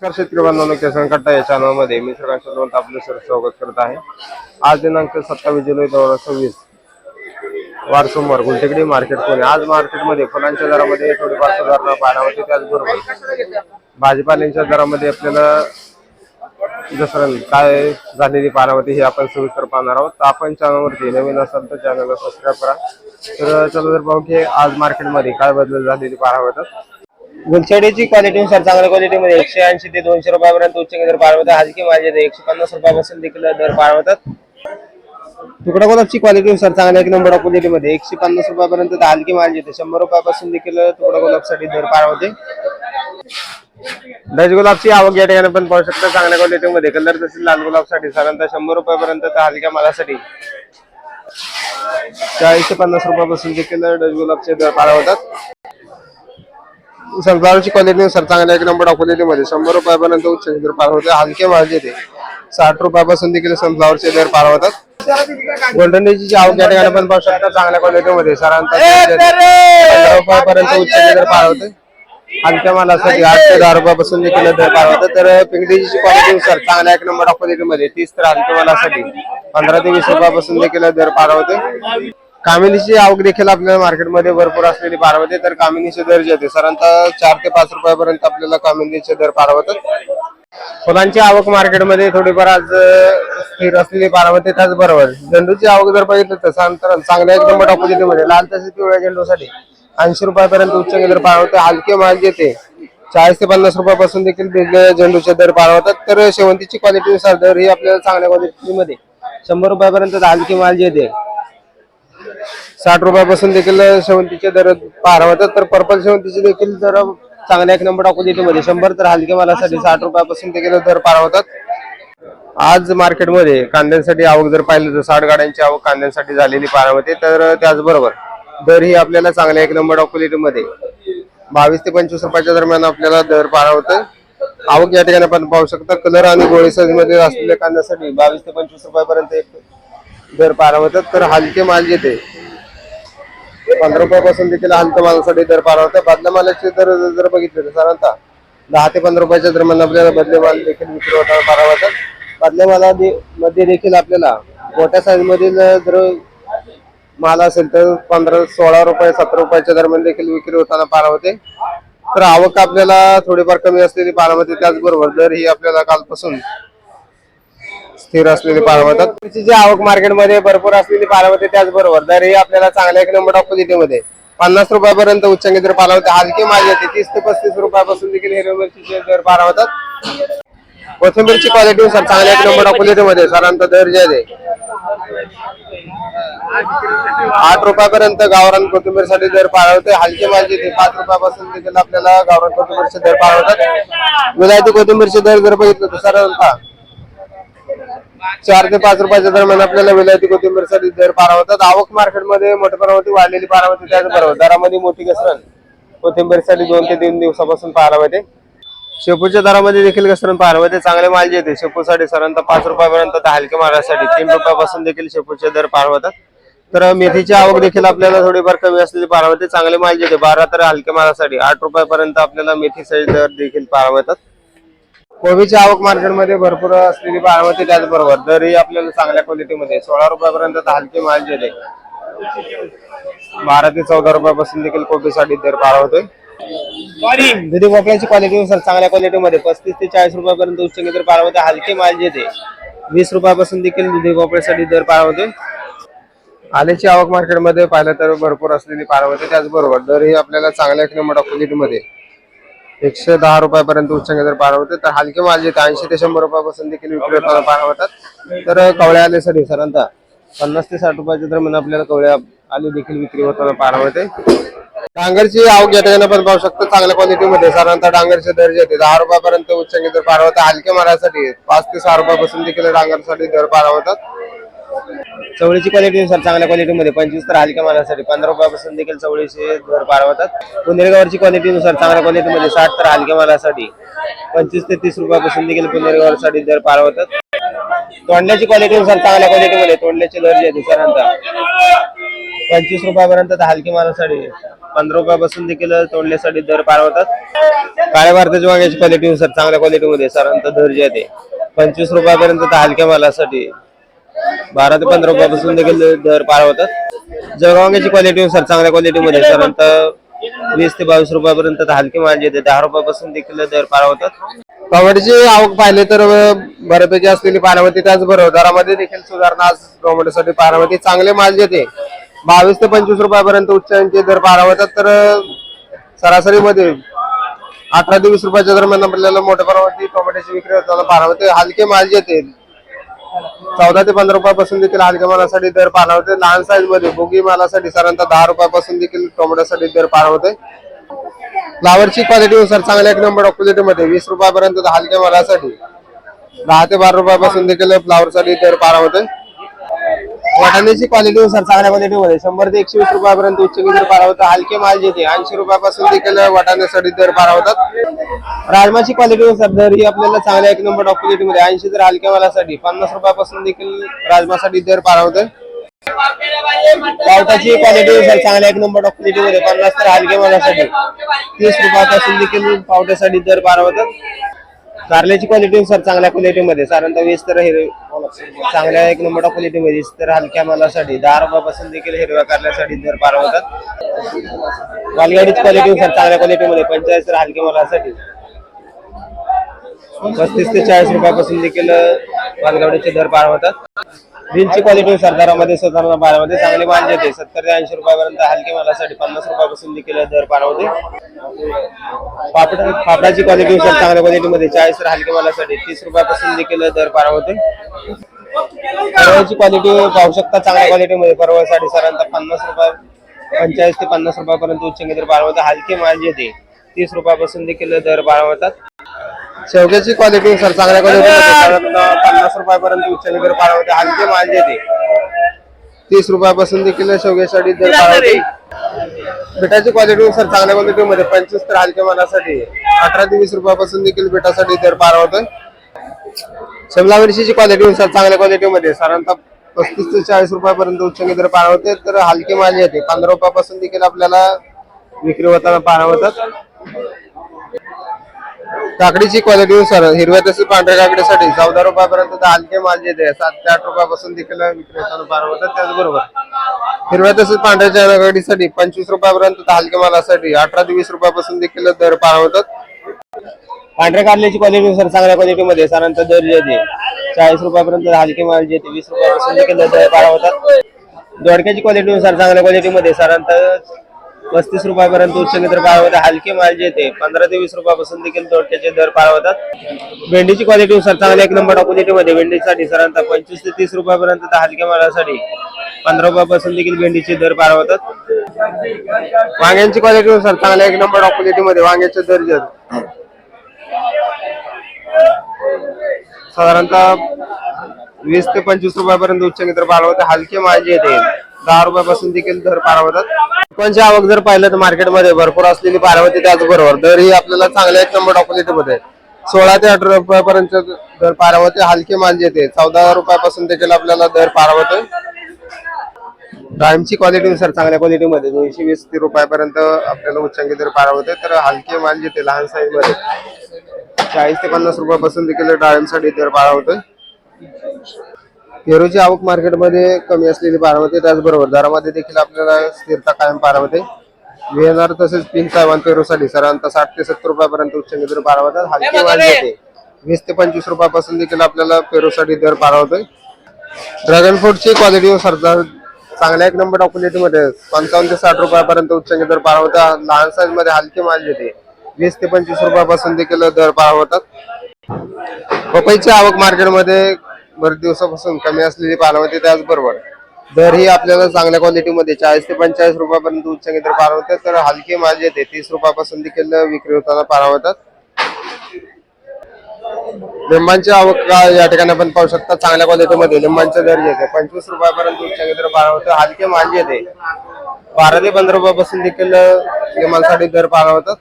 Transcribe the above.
नमस्कार शेतकरी बांधवांनो, किसान कट्टा या चॅनलमध्ये मी सगळ्यांचं आपलं स्वागत करत आहे। आज दिनांक 27 जुलै 2026 वार सोमवार, गुलटेकडी मार्केट पुणे। आज मार्केटमध्ये फुलांच्या दरामध्ये थोडीफार सुधारणा पाहायला होती। त्याचबरोबर भाजीपाल्यांच्या दरामध्ये आपल्याला जसं काय झालेली पाहायला होती हे आपण सविस्तर पाहणार आहोत। आपण चॅनलवरती नवीन असाल तर चॅनलला सबस्क्राईब करा। तर चला तर पाहू की आज मार्केटमध्ये काय बदल झालेली पाहायला होतात। गुलछडीची क्वालिटीनुसार चांगल्या क्वालिटीमध्ये 180 ते 200 रुपयापर्यंत उच्च दर पार होतात। हलकी माल 150 रुपयापासून देखील दर पार होतात। तुकडा गुलाबची क्वालिटीनुसार चांगल्या एक नंबर क्वालिटीमध्ये 150 रुपयापर्यंत तर हलकी माल 100 रुपयापासून देखील तुकडा गुलाबसाठी दर पार होते। डच गुलाबची आवक या ठिकाणी पण पाहू शकता। चांगल्या क्वालिटीमध्ये कलर तसेच लाल गुलाबसाठी साधारणतः 100 रुपयापर्यंत तर हलक्या मालासाठी 40 ते 50 रुपयापासून देखील डच गुलाबचे दर पार होतात। सनफ्लावरची क्वालिटीनुसार चांगल्या एक नंबर क्वालिटीमध्ये 100 रुपयापर्यंत उच्च दर पार होते। हलके माल 60 रुपयापासून देखील सनफ्लावरचे दर पार होतात। गोल्डन डेची आवक या ठिकाणी पण पाहू शकता। चांगल्या क्वालिटीमध्ये साधारणतः 15 रुपयापर्यंत उच्च दर पार होते। हलक्या मालासाठी 8 ते 10 रुपयापासून देखील दर पार होतात। तर पिंक डेची क्वालिटीनुसार चांगल्या एक नंबर क्वालिटीमध्ये 30 तर हलक्या मालासाठी 15 ते 20 रुपयापासून देखील दर पार होते। कामिनीची आवक देखील आपल्याला मार्केटमध्ये भरपूर असलेली पार होते। तर कामिनीचे दर जे होते साधारणतः 4 ते 5 रुपयापर्यंत आपल्याला कामिनीचे दर पार होतात। फुलांची आवक मार्केटमध्ये थोडीफार आज स्थिर असलेली पार होते। त्याचबरोबर झेंडूची आवक जर बघितलं तर चांगल्या एक नंबर क्वालिटीमध्ये लाल तसेच पिवळ्या झेंडूसाठी 80 रुपयापर्यंत उच्च दर पार होते। हलके माल 40 ते 50 रुपयापासून देखील वेगवेगळ्या झेंडूचे दर पार होतात। तर शेवंतीची क्वालिटीनुसार दर ही आपल्याला चांगल्या क्वालिटीमध्ये 100 रुपयापर्यंत हलके माल 60 रुपयापासून देखील शेवंतीचे दर पार होतात। तर पर्पल शेवंतीचे देखील दर चांगल्या एक नंबर क्वालिटीमध्ये 100 तर हलक्या मालासाठी 60 रुपयापासून देखील दर पार होतात। आज मार्केटमध्ये कांद्यांसाठी आवक जर पाहिलं तर 60 गाड्यांची आवक कांद्यांसाठी झालेली पार होते। तर त्याचबरोबर दर ही आपल्याला चांगल्या एक नंबर क्वालिटीमध्ये 22 ते 25 रुपयाच्या दरम्यान आपल्याला दर पार होतं। आवक या ठिकाणी आपण पाहू शकता। कलर आणि गोळी साईज मध्ये असलेल्या कांद्यासाठी 22 ते 25 रुपयापर्यंत दर पार होतात। तर हलके माल 15 रुपयापासून देखील हलक्या मालासाठी दर पार होतात। बदल्या मालाचे दर जर बघितले तर साधारणतः 10 ते 15 रुपयाच्या दरम्यान आपल्याला बदले माल देखील विक्री होताना पार होतात। बदल्या मालामध्ये देखील आपल्याला मोठ्या साईज मधील जर माल असेल तर 16 रुपये 17 रुपयाच्या दरम्यान देखील विक्री होताना पार होते। तर आवक आपल्याला थोडीफार कमी असलेली पार होते। त्याचबरोबर दर ही आपल्याला कालपासून स्थिर असलेली पार होतात। जी आवक मार्केटमध्ये भरपूर असलेली पार होते। त्याचबरोबर दर ही आपल्याला चांगल्या एक नंबर क्वालिटीमध्ये 50 रुपयापर्यंत उच्च दर पार होते। हलके माल 30 ते 35 रुपयापासून देखील हिरव्या मिरचीचे दर पार होतात। कोथिंबीरची क्वालिटीनुसार चांगल्या एक नंबर क्वालिटीमध्ये साधारणतः दर जे आहे 8 रुपयापर्यंत गावरान कोथिंबीरसाठी दर पार होते। हलके माल 5 रुपयापासून देखील आपल्याला गावरान कोथिंबीरचे दर पार होतात। विलायती कोथिंबीरचे दर जर बघितलं तर साधारणतः 4 ते 5 रुपयाच्या दरम्यान आपल्याला विलायती कोथिंबीरसाठी दर पार होतात। आवक मार्केटमध्ये मोठ्या प्रमाणात वाढलेली पार होते। त्याचबरोबर दरामध्ये मोठी घसरण कोथिंबीरसाठी 2 ते 3 दिवसापासून पाहायला मिळते। शेपूच्या दरामध्ये देखील घसरण पाहायला मिळते। चांगले माल जे येते शेपूसाठी साधारणतः 5 रुपयापर्यंत तर हलक्या मालासाठी 3 रुपयापासून देखील शेपूचे दर पार होतात। तर मेथीची आवक देखील आपल्याला थोडीफार कमी असलेली पाहायला मिळते। चांगले माल जे 12 तर हलक्या मालासाठी 8 रुपयापर्यंत आपल्याला मेथीचे दर देखील पाहायला मिळतात। कोबीची आवक मार्केटमध्ये भरपूर असलेली पाहायला मिळते। त्याचबरोबर दर ही आपल्याला चांगल्या क्वालिटीमध्ये 16 रुपयापर्यंत हलके माल जे 12 ते 14 रुपयापासून देखील कोबीसाठी दर पार होतोय। दुधी भोपळ्याची क्वालिटीनुसार चांगल्या क्वालिटीमध्ये 35 ते 40 रुपयापर्यंत उच्च दर पार होते। हलके माल जे 20 रुपयापासून देखील दुधी भोपळ्यासाठी दर पार होते। आल्याची आवक मार्केटमध्ये पाहिलं तर भरपूर असलेली पार होते। त्याचबरोबर दर ही आपल्याला चांगल्या एक नंबर क्वालिटीमध्ये 110 रुपयापर्यंत उच्च दर पार होते। तर हलके माल जे 80 ते 100 रुपयापासून देखील विक्री होताना पार होतात। तर कवळ्या आल्यासाठी साधारणतः 50 ते 60 रुपयाच्या दरम्यान आपल्याला कवळ्या आलू देखील विक्री होताना पार होते। डांगरची आवक या ठिकाणी आपण पाहू शकतो। चांगल्या क्वालिटीमध्ये साधारणतः डांगरचे दर जे 10 रुपयापर्यंत उच्च दर पार होतात। हलक्या मालासाठी 5 ते 6 रुपयापासून देखील डांगरसाठी दर पार होतात। चवळीची क्वालिटीनुसार चांगल्या क्वालिटीमध्ये 25 तर हलक्या मालासाठी 15 रुपयापासून देखील चवळीचे दर पार होतात। पुणेरगावची क्वालिटीनुसार चांगल्या क्वालिटीमध्ये 60 तर हलक्या मालासाठी 25 ते 30 रुपयापासून देखील पुणेरगावसाठी दर पार होतात। तोंडल्याची क्वालिटीनुसार चांगल्या क्वालिटीमध्ये तोंडल्याचे दर जे साधारणतः 25 रुपयापर्यंत हलकी मालासाठी 15 रुपयापासून देखील तोडण्यासाठी दर पार होतात. काळ्या भारताच्या वांग्याची क्वालिटीनुसार चांगल्या क्वालिटीमध्ये साधारणतः दर जे आहे ते 25 रुपयापर्यंत तर हलक्या मालासाठी 12 ते 15 रुपयापासून देखील दर पार होतात. जळगाव वांग्याची क्वालिटीनुसार चांगल्या क्वालिटीमध्ये साधारणतः 20 ते 22 रुपयापर्यंत तर हलके माल जे 10 रुपयापासून देखील दर पार होतात. टोमॅटोची आवक पाहिले तर बऱ्यापैकी असलेली बारामती त्याचबरोबर दरामध्ये देखील सुधारणा आज टोमॅटोसाठी बारामती चांगले माल जे 22 ते 25 रुपयापर्यंत उच्चांचे दर पार होतात. तर सरासरीमध्ये 18 ते 20 रुपयाच्या दरम्यान आपल्याला मोठ्या प्रमाणात टोमॅटोची विक्री होताना बारामती हलके माल जे 14 ते 15 रुपयापासून देखील हलक्या मालासाठी दर पार होते. लहान साईज मध्ये बोगी मालासाठी साधारणतः 10 रुपयापासून देखील टोमॅटोसाठी दर पार होते. फ्लावरची क्वालिटीनुसार चांगल्या एक नंबर क्वालिटी मध्ये 20 रुपयापर्यंत हलक्या मालासाठी 10 ते 12 रुपयापासून देखील फ्लावरसाठी दर पार होते. वाटाण्याची क्वालिटीनुसार चांगल्या क्वालिटीमध्ये 100 ते 120 रुपयापर्यंत उच्च दर पार होतात. हलके माल जे 80 रुपयापासून देखील वाटाण्यासाठी दर पार होतात. राजमाची क्वालिटीनुसार दर ही आपल्याला चांगल्या एक नंबर क्वालिटीमध्ये 80 तर हलक्या मालासाठी 50 रुपयापासून देखील राजमासाठी दर पार होते. पावटाची क्वालिटीनुसार चांगल्या एक नंबर क्वालिटीमध्ये 50 तर हलक्या मालासाठी 30 रुपयापासून देखील पावट्यासाठी दर पार होतात. कारल्याची क्वालिटीनुसार चांगल्या क्वालिटीमध्ये साधारणतः 20 तर चांगल्या एक नंबर क्वालिटीमध्ये 20 तर हलक्या मालासाठी 10 रुपयापासून देखील हिरव्या कारल्यासाठी दर पार होतात. मालगाडीची क्वालिटीनुसार चांगल्या क्वालिटीमध्ये 45 तर हलक्या मालासाठी 35 ते 40 रुपयापासून देखील मालगाडीचे दर पार होतात. बीनची क्वालिटीनुसार दरामध्ये सुधारणा बारामध्ये चांगले माल येते 70 ते 80 रुपयापर्यंत हलके मालासाठी 50 रुपयापासून देखील दर पार होते. पापडाची क्वालिटीनुसार चांगल्या क्वालिटीमध्ये 40 तर हलके मालासाठी 30 रुपयापासून देखील दर पार होते. परवाची क्वालिटी पाहू शकता चांगल्या क्वालिटीमध्ये परवासाठी साधारणतः 50 रुपये 45 ते 50 रुपयापर्यंत उच्च दर पार होतात. हलके माल येते 30 रुपयापासून देखील दर पार होतात. शेवग्याची क्वालिटीनुसार चांगल्या क्वालिटीमध्ये 50 रुपयापर्यंत उच्च दर पार होते. हलके माल येते 30 रुपयापासून देखील शेवग्यासाठी दर पार होते. बिटाची क्वालिटीनुसार चांगल्या क्वालिटीमध्ये 25 तर हलक्या मालासाठी 18 ते 20 रुपयापासून देखील बिटासाठी दर पार होतोय. शिमला मिरचीची क्वालिटीनुसार चांगल्या क्वालिटीमध्ये साधारणतः 35 ते 40 रुपयापर्यंत उच्च दर पार होते. तर हलके माल येते 15 रुपयापासून देखील आपल्याला विक्री होताना पार होतात. काकडीची क्वालिटीनुसार हिरव्या तसेच पांढऱ्या काकडीसाठी 14 रुपयापर्यंत हलके माल येते 7 ते 8 रुपयापासून देखील विक्री होताना पार होतात. त्याचबरोबर हिरव्या तसेच पांढऱ्या काकडीसाठी 25 रुपयापर्यंत हलके मालासाठी 18 ते 20 रुपयापासून देखील दर पार होतात. पांढऱ्या कारल्याची क्वालिटीनुसार चांगल्या क्वालिटीमध्ये साधारणतः दर येते 40 रुपयापर्यंत हलके माल येते 20 रुपयापासून देखील दर पार होतात. दोडक्याची क्वालिटीनुसार चांगल्या क्वालिटीमध्ये साधारणतः 35 रुपयापर्यंत उच्च दर पार होतात. हलके माल येते 15 ते 20 रुपयापासून देखील दोडक्याचे दर पार होतात. भेंडीची क्वालिटीनुसार चांगल्या एक नंबर क्वालिटीमध्ये भेंडीसाठी साधारणतः 25 ते 30 रुपयापर्यंत हलक्या मालासाठी 15 रुपयापासून देखील भेंडीचे दर पार होतात. वांग्यांची क्वालिटीनुसार चांगल्या एक नंबर क्वालिटीमध्ये वांग्याचे दर साधारणतः 20 ते 25 रुपयापर्यंत उच्च दर पार होतात. हलके माल येते 10 रुपयापासून देखील दर पार होतात. कोणची आवक जर पाहिलं तर मार्केटमध्ये भरपूर असलेली बारामती त्याचबरोबर दर ही आपल्याला चांगल्या एक नंबर क्वालिटीमध्ये 16 ते 18 रुपयापर्यंत दर पार होते. हलके माल येते 14 रुपयापासून देखील आपल्याला दर पार होतोय. डाळिंबची क्वालिटीनुसार चांगल्या क्वालिटीमध्ये 220 रुपयापर्यंत आपल्याला उच्चांकी दर पार होते. तर हलके माल येते लहान साईज मध्ये 40 ते 50 रुपयापासून देखील डाळिंबसाठी दर पार होतोय. पेरूची आवक मार्केटमध्ये कमी असलेली पार होते. त्याचबरोबर दरामध्ये देखील आपल्याला स्थिरता कायम पार होते. व्हीएनआर तसेच पिंक सायवान पेरूसाठी साधारणतः 60 ते 70 रुपयापर्यंत उच्च दर पार होतात. हलके माल येते 20 ते 25 रुपयापासून देखील आपल्याला पेरूसाठी दर पार होतोय. ड्रॅगन फ्रूटची क्वालिटीनुसार चांगल्या एक नंबर क्वालिटीमध्ये 55 ते 60 रुपयापर्यंत उच्च दर पार होतात. लहान साईज मध्ये हलके माल येते 20 ते 25 रुपयापासून देखील दर पार होतात. पपईची आवक मार्केटमध्ये बरेच दिवसापासून कमी असलेली पार होते. त्याचबरोबर दर ही आपल्याला चांगल्या क्वालिटीमध्ये 40 ते 45 रुपयापर्यंत उच्च दर पार होतात. तर हलके माल येते 30 रुपयापासून देखील विक्री होताना पार होतात. लिंबांची आवक या ठिकाणी आपण पाहू शकता चांगल्या क्वालिटीमध्ये लिंबांचे दर येते 25 रुपयापर्यंत उच्च दर पार होतात. हलके माल येते 12 ते 15 रुपयापासून देखील लिंबांसाठी दर पार होतात.